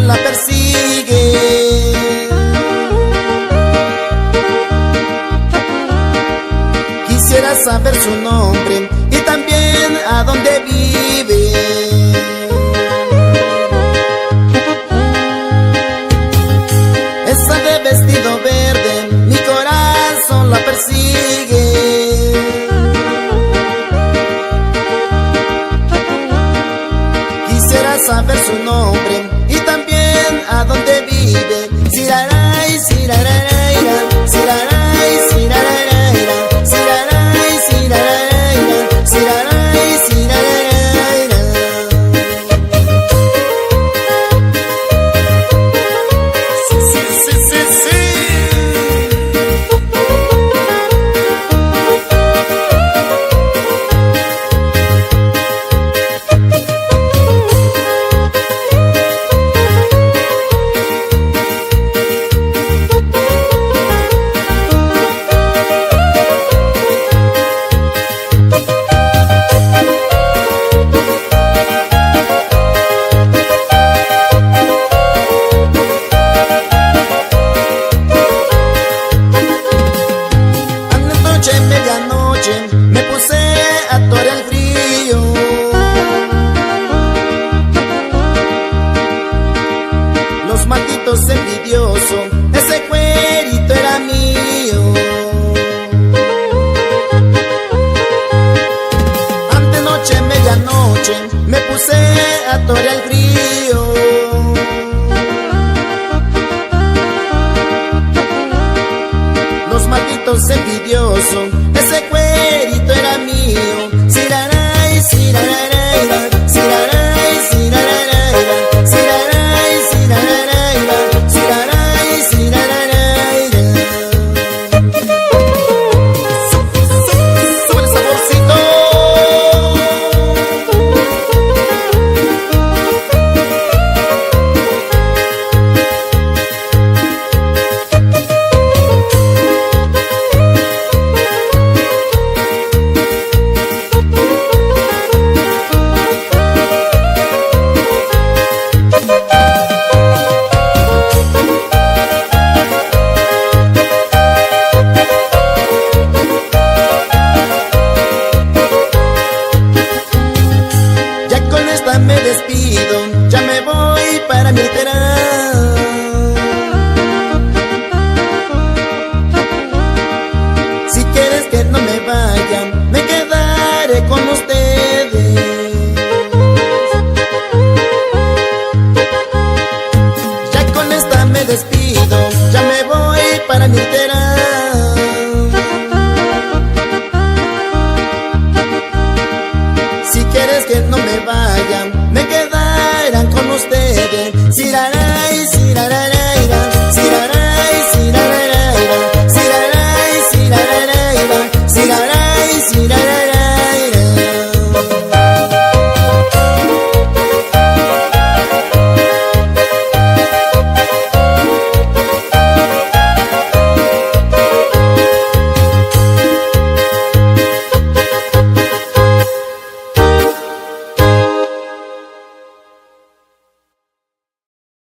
La persigue. Quisiera saber su nombre y también a dónde vive. Esa de vestido verde, mi corazón la persigue. Quisiera saber su nombre y también a dónde vive. Siraray, siraraira, siraray, siraraira, siraray, siraraira, siraray, siraraira. Sí, sí, sí, sí, sí. Medianoche me puse a torear el frío. Los malditos envidiosos, ese cuerito era mío. Antenoche, medianoche me puse a torear el frío. Los malditos envidiosos, ese cuerito era mío. Siraray, siraraira, siraray, siraraira, siraray, siraraira, siraray, siraraira. Sube el saborcito. Me despido, ya me voy para mi alterar. Si quieres que no me vaya, me quedaré con ustedes. Ya con esta me despido, ya me voy para mi alterar.